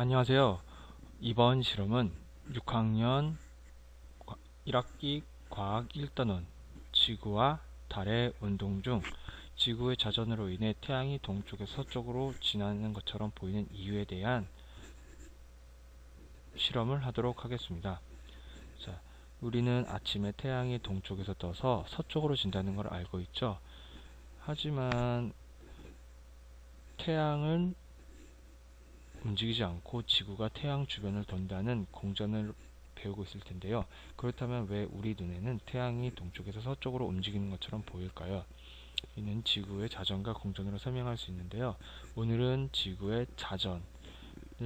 안녕하세요. 이번 실험은 6학년 1학기 과학 1단원 지구와 달의 운동 중 지구의 자전으로 인해 태양이 동쪽에서 서쪽으로 지나는 것처럼 보이는 이유에 대한 실험을 하도록 하겠습니다. 자, 우리는 아침에 태양이 동쪽에서 떠서 서쪽으로 진다는 걸 알고 있죠. 하지만 태양은 움직이지 않고 지구가 태양 주변을 돈다는 공전을 배우고 있을 텐데요. 그렇다면 왜 우리 눈에는 태양이 동쪽에서 서쪽으로 움직이는 것처럼 보일까요? 이는 지구의 자전과 공전으로 설명할 수 있는데요. 오늘은 지구의 자전을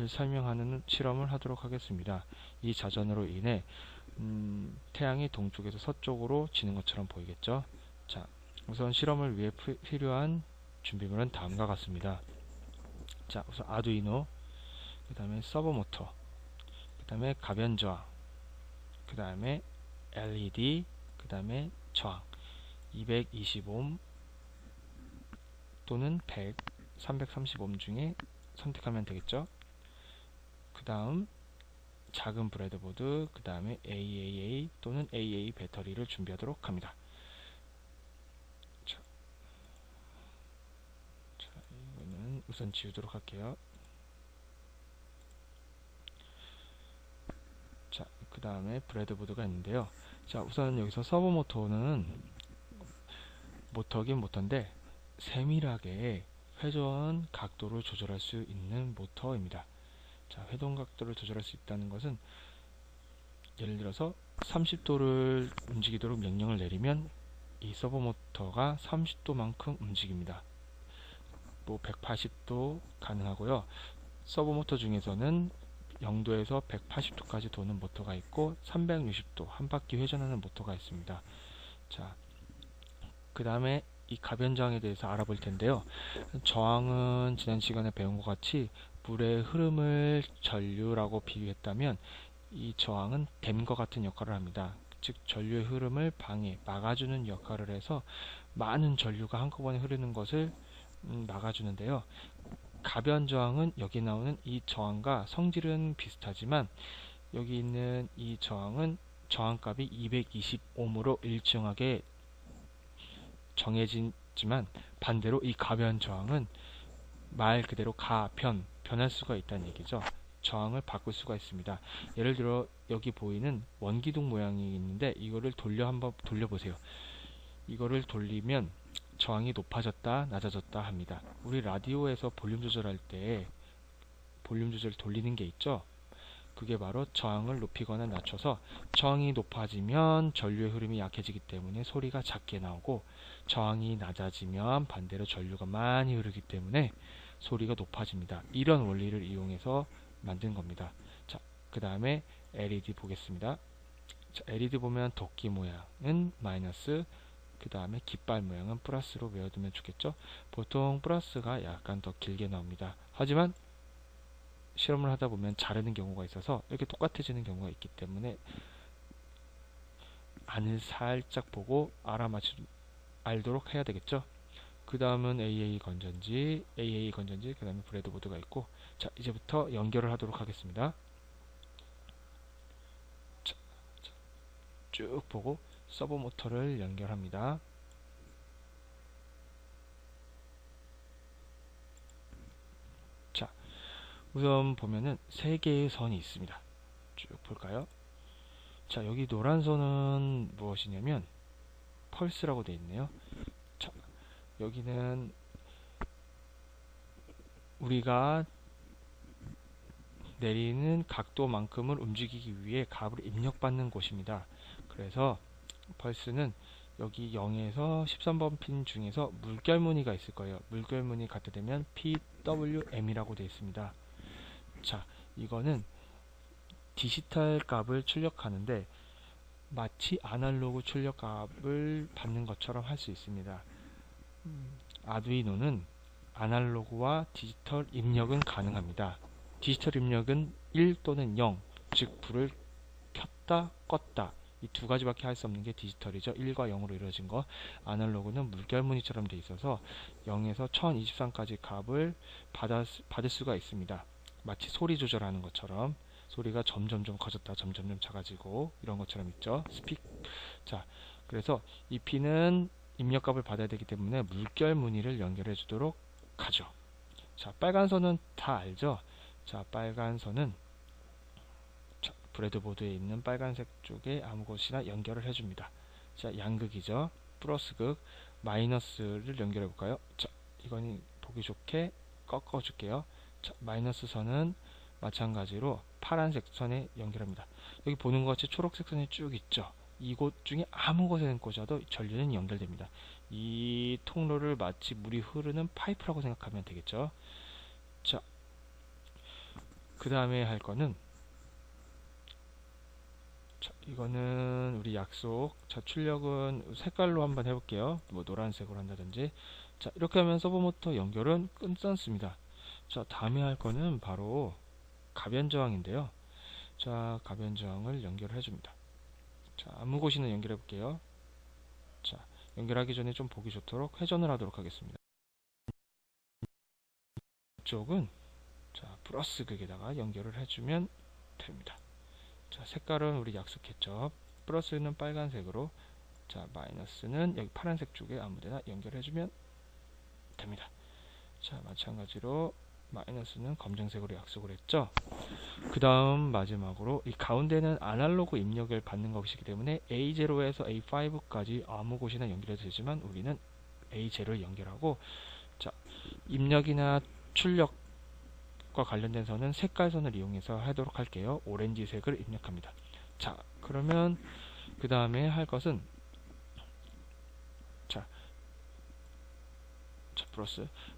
설명하는 실험을 하도록 하겠습니다. 이 자전으로 인해 태양이 동쪽에서 서쪽으로 지는 것처럼 보이겠죠? 자, 우선 실험을 위해 필요한 준비물은 다음과 같습니다. 자, 우선 아두이노, 그 다음에 서버모터, 그 다음에 가변저항, 그 다음에 LED, 그 다음에 저항 220옴 또는 100, 330옴 중에 선택하면 되겠죠. 그 다음 작은 브레드보드, 그 다음에 AAA 또는 AA 배터리를 준비하도록 합니다. 자, 이거는 우선 지우도록 할게요. 자, 그 다음에 브레드보드가 있는데요. 자, 우선 여기서 서버모터는 모터긴 모터인데 세밀하게 회전 각도를 조절할 수 있는 모터입니다. 자, 회전 각도를 조절할 수 있다는 것은 예를 들어서 30도를 움직이도록 명령을 내리면 이 서버모터가 30도만큼 움직입니다. 뭐 180도 가능하고요. 서버모터 중에서는 0도에서 180도까지 도는 모터가 있고 360도 한 바퀴 회전하는 모터가 있습니다. 자, 그 다음에 이 가변저항에 대해서 알아볼 텐데요. 저항은 지난 시간에 배운 것 같이 물의 흐름을 전류라고 비유했다면 이 저항은 댐과 같은 역할을 합니다. 즉 전류의 흐름을 막아주는 역할을 해서 많은 전류가 한꺼번에 흐르는 것을 막아주는데요. 가변저항은 여기 나오는 이 저항과 성질은 비슷하지만 여기 있는 이 저항은 저항값이 220옴으로 일정하게 정해지지만 반대로 이 가변저항은 말 그대로 변할 수가 있다는 얘기죠. 저항을 바꿀 수가 있습니다. 예를 들어 여기 보이는 원기둥 모양이 있는데 이거를 한번 돌려보세요. 이거를 돌리면 저항이 높아졌다 낮아졌다 합니다. 우리 라디오에서 볼륨 조절할 때 볼륨 조절 돌리는 게 있죠. 그게 바로 저항을 높이거나 낮춰서 저항이 높아지면 전류의 흐름이 약해지기 때문에 소리가 작게 나오고 저항이 낮아지면 반대로 전류가 많이 흐르기 때문에 소리가 높아집니다. 이런 원리를 이용해서 만든 겁니다. 자, 그 다음에 LED 보겠습니다. 자, LED 보면 도끼 모양은 마이너스, 그 다음에 깃발 모양은 플러스로 외워두면 좋겠죠. 보통 플러스가 약간 더 길게 나옵니다. 하지만 실험을 하다 보면 자르는 경우가 있어서 이렇게 똑같아지는 경우가 있기 때문에 안을 살짝 보고 알도록 해야 되겠죠. 그 다음은 AA 건전지, 그 다음에 브레드보드가 있고, 자, 이제부터 연결을 하도록 하겠습니다. 자, 쭉 보고 서버모터를 연결합니다. 자, 우선 보면은 3개의 선이 있습니다. 쭉 볼까요? 자, 여기 노란 선은 무엇이냐면 펄스라고 되어 있네요. 자, 여기는 우리가 내리는 각도만큼을 움직이기 위해 값을 입력받는 곳입니다. 그래서 펄스는 여기 0에서 13번 핀 중에서 물결무늬가 있을 거예요. 물결무늬 갖다 대면 PWM이라고 되어 있습니다. 자, 이거는 디지털 값을 출력하는데 마치 아날로그 출력 값을 받는 것처럼 할 수 있습니다. 아두이노는 아날로그와 디지털 입력은 가능합니다. 디지털 입력은 1 또는 0, 즉 불을 켰다 껐다 이 두 가지밖에 할 수 없는 게 디지털이죠. 1과 0으로 이루어진 거. 아날로그는 물결무늬처럼 되어 있어서 0에서 1023까지 값을 받을 수가 있습니다. 마치 소리 조절하는 것처럼 소리가 점점점 커졌다 점점점 작아지고 이런 것처럼 있죠. 자, 그래서 이 핀은 입력값을 받아야 되기 때문에 물결 무늬를 연결해 주도록 하죠. 자, 빨간 선은 다 알죠? 자, 빨간 선은 브레드보드에 있는 빨간색 쪽에 아무 곳이나 연결을 해줍니다. 자, 양극이죠. 플러스극, 마이너스를 연결해 볼까요? 자, 이건 보기 좋게 꺾어 줄게요. 자, 마이너스 선은 마찬가지로 파란색 선에 연결합니다. 여기 보는 것 같이 초록색 선이 쭉 있죠. 이곳 중에 아무 곳에 꽂아도 전류는 연결됩니다. 이 통로를 마치 물이 흐르는 파이프라고 생각하면 되겠죠. 자, 그 다음에 할 거는, 자, 이거는 우리 약속. 자, 출력은 색깔로 한번 해볼게요. 뭐 노란색으로 한다든지. 자, 이렇게 하면 서버모터 연결은 끝났습니다. 자, 다음에 할 거는 바로 가변저항인데요. 자, 가변저항을 연결해 줍니다. 자, 아무 곳이나 연결해 볼게요. 자, 연결하기 전에 좀 보기 좋도록 회전을 하도록 하겠습니다. 이쪽은 자, 플러스 극에다가 연결을 해주면 됩니다. 자, 색깔은 우리 약속했죠. 플러스는 빨간색으로, 자, 마이너스는 여기 파란색 쪽에 아무데나 연결해주면 됩니다. 자, 마찬가지로 마이너스는 검정색으로 약속을 했죠. 그 다음 마지막으로 이 가운데는 아날로그 입력을 받는 것이기 때문에 A0에서 A5까지 아무 곳이나 연결해도 되지만 우리는 A0를 연결하고, 자, 입력이나 출력과 관련된 선은 색깔선을 이용해서 하도록 할게요. 오렌지색을 입력합니다. 자, 그러면 그 다음에 할 것은, 자,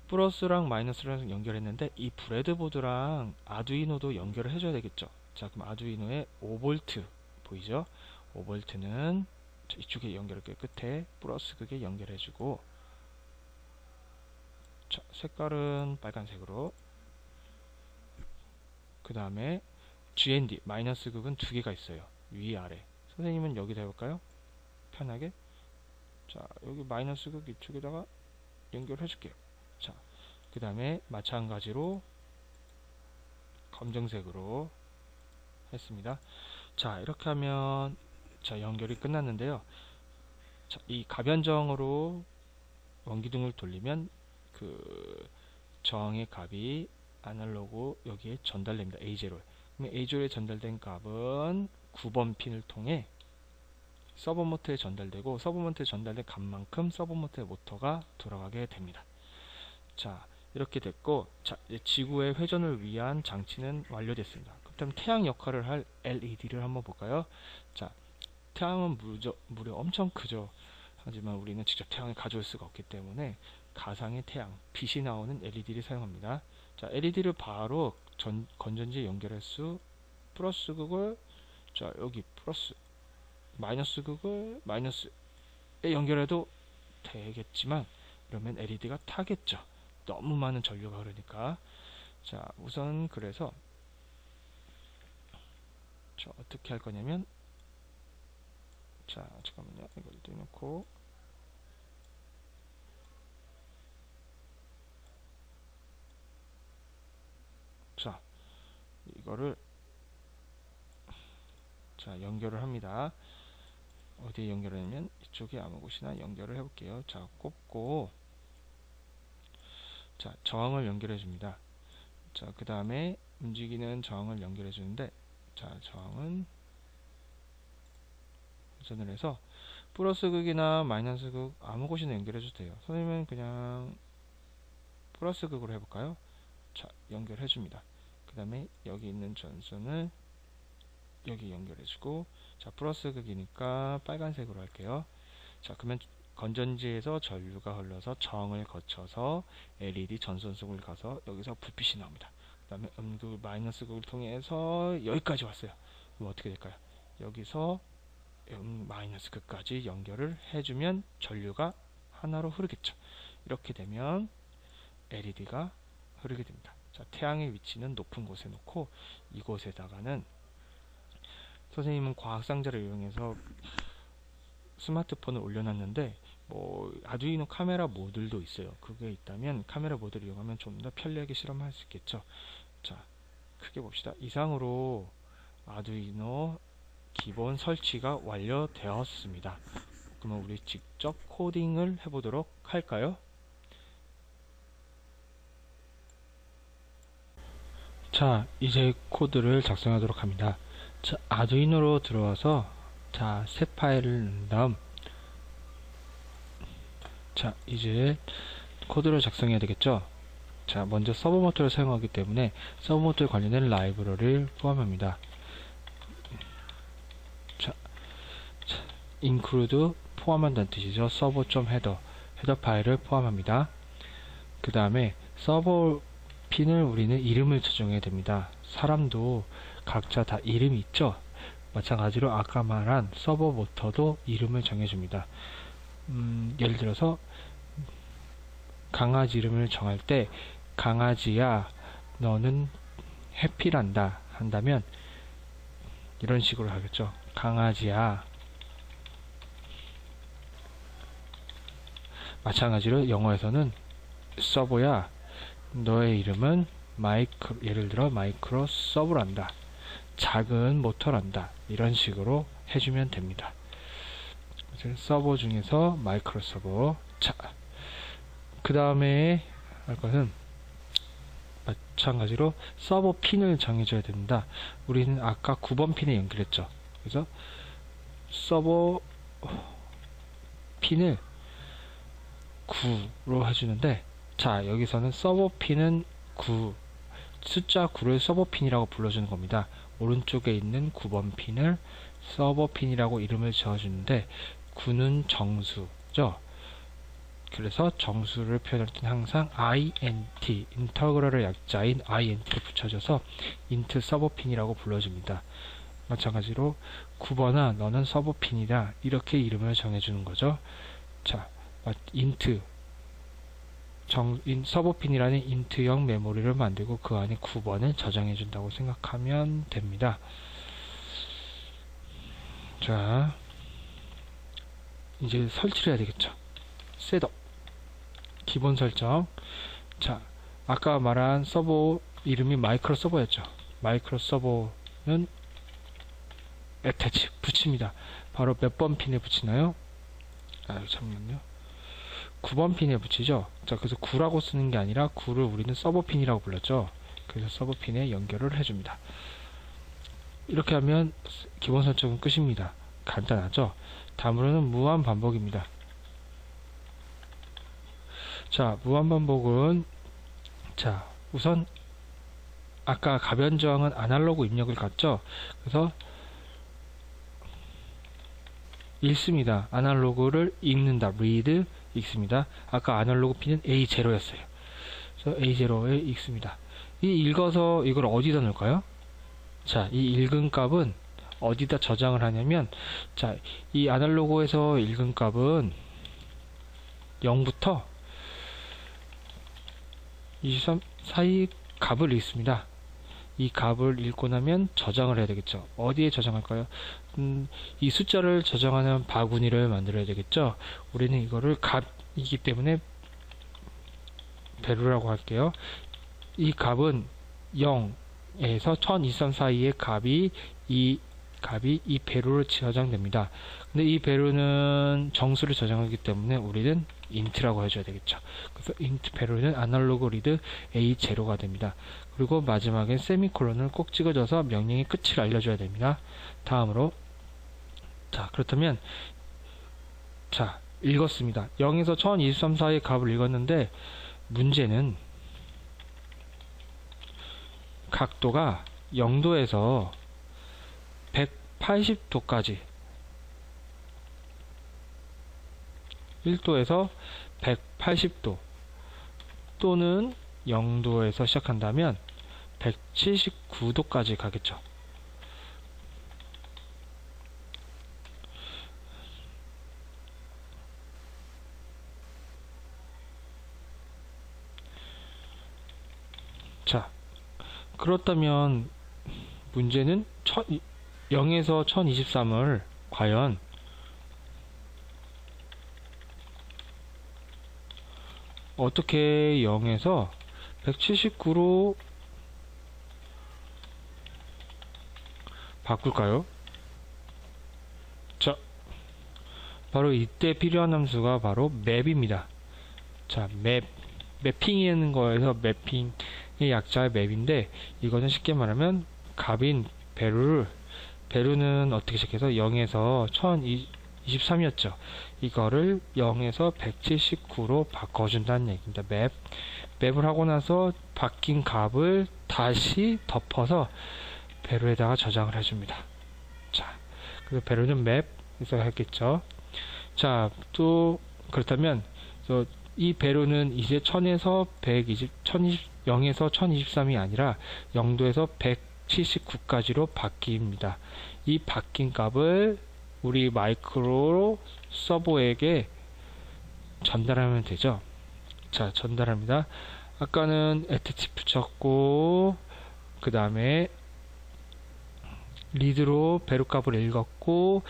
플러스랑 마이너스랑 연결했는데 이 브레드보드랑 아두이노도 연결을 해줘야 되겠죠. 자, 그럼 아두이노에 5V 보이죠? 5V는 이쪽에 연결할게요. 끝에 플러스 극에 연결해주고, 자, 색깔은 빨간색으로, 그 다음에 GND 마이너스 극은 두 개가 있어요. 위 아래. 선생님은 여기다 해볼까요? 편하게. 자, 여기 마이너스 극 이쪽에다가 연결해 줄게요. 자, 그 다음에 마찬가지로 검정색으로 했습니다. 자, 이렇게 하면 자, 연결이 끝났는데요. 자, 이 가변저항으로 원기둥을 돌리면 그 저항의 값이 아날로그 여기에 전달됩니다. A0에. 그럼 A0에 전달된 값은 9번 핀을 통해 서버모터에 전달되고, 서버모터에 전달된 값만큼 서버모터의 모터가 돌아가게 됩니다. 자, 이렇게 됐고, 자, 이제 지구의 회전을 위한 장치는 완료됐습니다. 그렇다면 태양 역할을 할 LED를 한번 볼까요? 자, 태양은 무려 엄청 크죠. 하지만 우리는 직접 태양을 가져올 수가 없기 때문에 가상의 태양, 빛이 나오는 LED를 사용합니다. 자, LED를 바로 건전지에 연결할 수, 플러스 극을, 자, 여기 플러스, 마이너스 극을 마이너스에 연결해도 되겠지만 그러면 LED가 타겠죠. 너무 많은 전류가 흐르니까. 자, 우선 그래서 자, 어떻게 할 거냐면, 자, 잠깐만요. 이걸 떼놓고, 자, 이거를 자, 연결을 합니다. 어디에 연결하냐면 이쪽에 아무 곳이나 연결을 해볼게요. 자, 꼽고, 자, 저항을 연결해 줍니다. 자, 그 다음에 움직이는 저항을 연결해 주는데, 자, 저항은 회전을 해서 플러스 극이나 마이너스 극 아무 곳이나 연결해 줘도 돼요. 선생님은 그냥 플러스 극으로 해볼까요? 자, 연결해 줍니다. 그 다음에 여기 있는 전선을 여기 연결해주고, 자, 플러스 극이니까 빨간색으로 할게요. 자, 그러면 건전지에서 전류가 흘러서 저항을 거쳐서 LED 전선 속을 가서 여기서 불빛이 나옵니다. 그 다음에 음극, 마이너스 극을 통해서 여기까지 왔어요. 그럼 어떻게 될까요? 여기서 마이너스 극까지 연결을 해주면 전류가 하나로 흐르겠죠. 이렇게 되면 LED가 흐르게 됩니다. 자, 태양의 위치는 높은 곳에 놓고, 이곳에다가는 선생님은 과학상자를 이용해서 스마트폰을 올려놨는데, 뭐 아두이노 카메라 모듈도 있어요. 그게 있다면 카메라 모듈을 이용하면 좀 더 편리하게 실험할 수 있겠죠. 자, 크게 봅시다. 이상으로 아두이노 기본 설치가 완료되었습니다. 그러면 우리 직접 코딩을 해보도록 할까요? 자, 이제 코드를 작성하도록 합니다. 자, 아두이노로 들어와서 자, 새 파일을 넣은 다음 자, 이제 코드를 작성해야 되겠죠? 자, 먼저 서버 모터를 사용하기 때문에 서버 모터에 관련된 라이브러리를 포함합니다. 자, include 포함한다는 뜻이죠. 서버.header 헤더 파일을 포함합니다. 그 다음에 서버 핀을 우리는 이름을 지정해야 됩니다. 사람도 각자 다 이름이 있죠. 마찬가지로 아까 말한 서버 모터도 이름을 정해줍니다. 예를 들어서 강아지 이름을 정할 때 강아지야 너는 해피란다 한다면 이런 식으로 하겠죠. 강아지야. 마찬가지로 영어에서는 서버야 너의 이름은 예를 들어 마이크로 서버란다. 작은 모터란다. 이런 식으로 해주면 됩니다. 서버 중에서 마이크로 서버. 자, 그 다음에 할 것은 마찬가지로 서버 핀을 정해줘야 됩니다. 우리는 아까 9번 핀에 연결했죠. 그래서 서버 핀을 9로 해주는데, 자, 여기서는 서버 핀은 9, 숫자 9를 서버 핀이라고 불러주는 겁니다. 오른쪽에 있는 9번 핀을 서버 핀이라고 이름을 지어주는데 9는 정수죠. 그래서 정수를 표현할 때는 항상 int, 인터그럴의 약자인 int를 붙여줘서 int 서버 핀이라고 불러줍니다. 마찬가지로 9번아 너는 서버 핀이다 이렇게 이름을 정해주는 거죠. 자, int 서버 핀이라는 int형 메모리를 만들고 그 안에 9번을 저장해 준다고 생각하면 됩니다. 자, 이제 설치를 해야 되겠죠. 셋업 기본 설정. 자, 아까 말한 서버 이름이 마이크로 서버였죠. 마이크로 서버는 attach 붙입니다. 바로 몇 번 핀에 붙이나요? 잠깐만요. 9번 핀에 붙이죠. 자, 그래서 9라고 쓰는 게 아니라 9를 우리는 서버 핀이라고 불렀죠. 그래서 서버 핀에 연결을 해줍니다. 이렇게 하면 기본 설정은 끝입니다. 간단하죠. 다음으로는 무한 반복입니다. 자, 무한 반복은 자, 우선 아까 가변 저항은 아날로그 입력을 갔죠. 그래서 읽습니다. 아날로그를 읽는다. read 읽습니다. 아까 아날로그 핀은 A0였어요. 그래서 A0에 읽습니다. 이 읽어서 이걸 어디다 넣을까요? 자, 이 읽은 값은 어디다 저장을 하냐면, 자, 이 아날로그에서 읽은 값은 0부터 23 사이 값을 읽습니다. 이 값을 읽고 나면 저장을 해야 되겠죠. 어디에 저장할까요? 이 숫자를 저장하는 바구니를 만들어야 되겠죠. 우리는 이거를 값이기 때문에 value라고 할게요. 이 값은 0에서 1023 사이의 값이 이 value로 저장됩니다. 근데 이 value는 정수를 저장하기 때문에 우리는 int라고 해줘야 되겠죠. 그래서 int value는 아날로그 리드 A0가 됩니다. 그리고 마지막엔 세미콜론을 꼭 찍어줘서 명령의 끝을 알려줘야 됩니다. 다음으로 자, 그렇다면 자, 읽었습니다. 0에서 1023 사이의 값을 읽었는데 문제는 각도가 0도에서 180도까지 1도에서 180도 또는 0도에서 시작한다면 179도까지 가겠죠. 자, 그렇다면 문제는 0에서 1023을 과연 어떻게 0에서 179로 바꿀까요? 자, 바로 이때 필요한 함수가 바로 맵입니다. 자, 매핑이라는 거에서 매핑의 약자의 맵인데, 이거는 쉽게 말하면 값인 베루는 어떻게 시작해서 0에서 1023이었죠. 이거를 0에서 179로 바꿔준다는 얘기입니다. 맵을 하고 나서 바뀐 값을 다시 덮어서 베루에다가 저장을 해줍니다. 자, 그래서 베루는 맵에서 했겠죠. 자, 또 그렇다면 이 베루는 이제 1000에서 0에서 1023이 아니라 0도에서 179까지로 바뀝니다. 이 바뀐 값을 우리 마이크로 서버에게 전달하면 되죠. 자, 전달합니다. 아까는 etc 붙였고, 그 다음에 리드로 베루 값을 읽었고,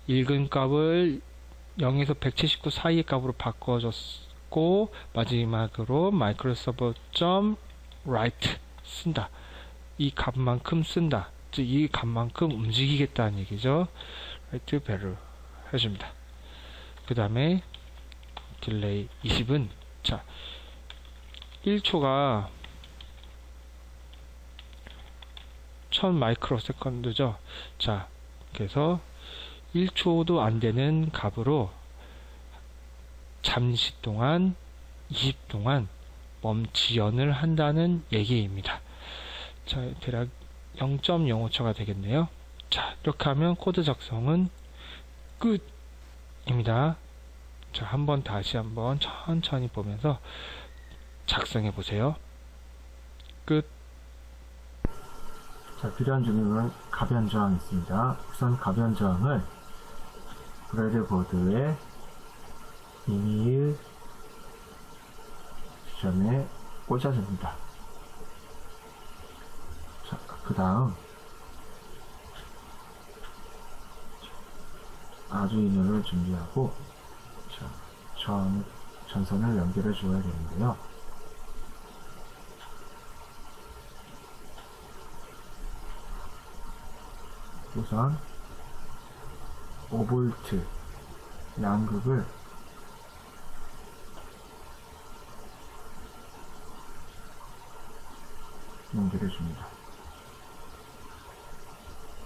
읽은 값을 0에서 179 사이의 값으로 바꿔줬고, 마지막으로 microserver.write 쓴다. 이 값만큼 쓴다. 즉, 이 값만큼 움직이겠다는 얘기죠. write beru 해줍니다. 그 다음에 딜레이 20은 자, 1초가 1000 마이크로세컨드죠. 자, 그래서 1초도 안 되는 값으로 잠시 동안 20 동안 멈지연을 한다는 얘기입니다. 자, 대략 0.05초가 되겠네요. 자, 이렇게 하면 코드 작성은 끝입니다. 자, 다시 한번 천천히 보면서 작성해 보세요. 끝. 자, 필요한 증명은 가변 저항이 있습니다. 우선 가변 저항을 브레드보드의 이메일 지점에 꽂아줍니다. 자, 그 다음 아두이노를 준비하고 자, 전선을 연결해 주어야 되는데요. 우선 5V 양극을 연결해 줍니다.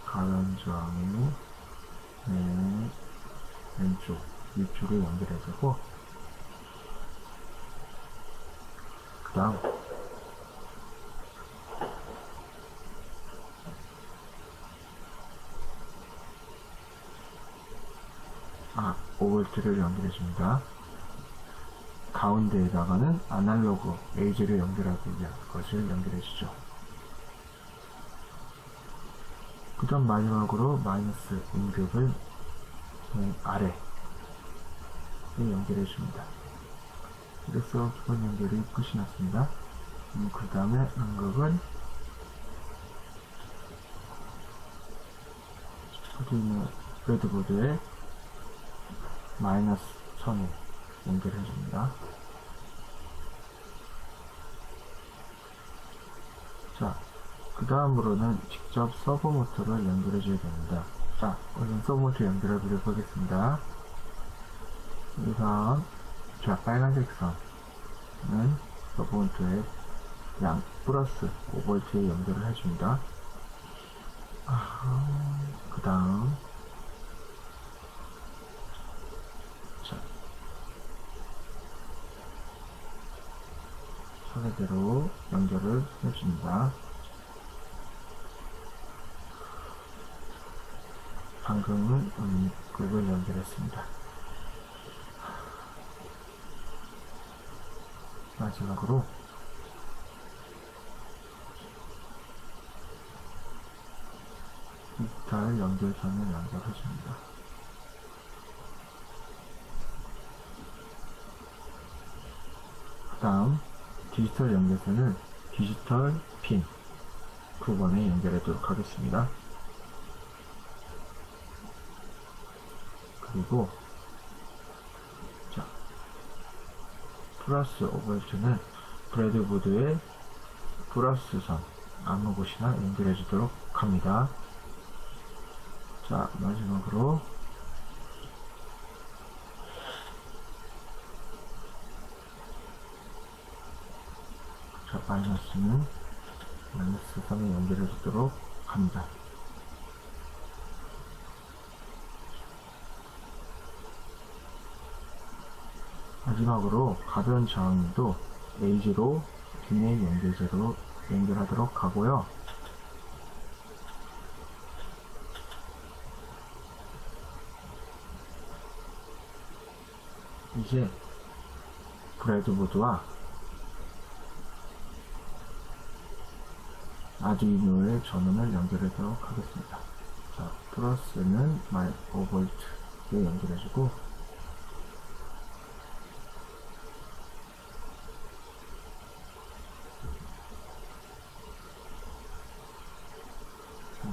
가변 저항의 왼쪽 위쪽을 연결해 주고, 그 다음 5V를 연결해 줍니다. 가운데에다가는 아날로그 AG를 연결하기 위한 것을 연결해 주죠. 그 다음 마지막으로 마이너스 음극을 아래에 연결해 줍니다. 그래서 기본 연결이 끝이 났습니다. 그 다음에 음극은 여기 있는 브레드보드에 마이너스 1000에 연결해 줍니다. 자, 그 다음으로는 직접 서버 모터를 연결해 줘야 됩니다. 자, 우선 서버 모터 연결해 보도록 하겠습니다. 우선 자, 빨간색 선은 서버 모터에 플러스 5V에 연결을 해줍니다. 그 다음 차례대로 연결을 해줍니다. 방금은 음극을 연결했습니다. 마지막으로 디지털 연결선을 연결해줍니다. 그 다음 디지털 연결선을 디지털 핀 9번에 연결하도록 하겠습니다. 그리고 자, 플러스 5V는 브레드보드의 플러스 선 아무 곳이나 연결해 주도록 합니다. 자, 마지막으로 자, 마이너스는 마이너스 3에 연결해 주도록 합니다. 마지막으로 가변 저항도 A0 뒷내 연결제로 연결하도록 하고요. 이제 브레드보드와 아두이노의 전원을 연결하도록 하겠습니다. 자, 플러스는 5V에 연결해주고,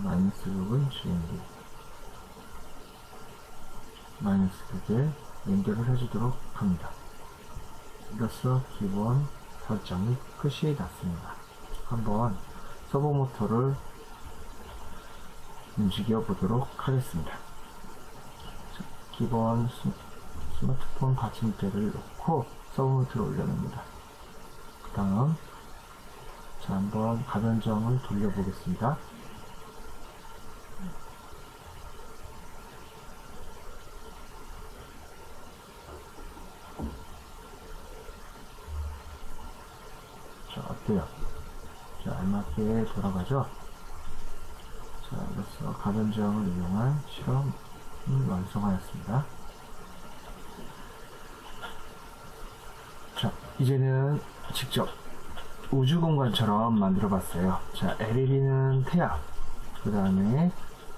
마이너스 6은 GND, 마이너스 6에 연결을 해주도록 합니다. 이로써 기본 설정이 끝이 났습니다. 한번 서버 모터를 움직여 보도록 하겠습니다. 자, 기본 스마트폰 받침대를 놓고 서버 모터를 올려놓습니다. 그 다음 자, 한번 가변정을 돌려보겠습니다. 자, 어때요? 자, 알맞게 돌아가죠? 자, 이로써 가변저항을 이용한 실험을 완성하였습니다. 자, 이제는 직접 우주공간처럼 만들어 봤어요. 자, LED는 태양, 그 다음에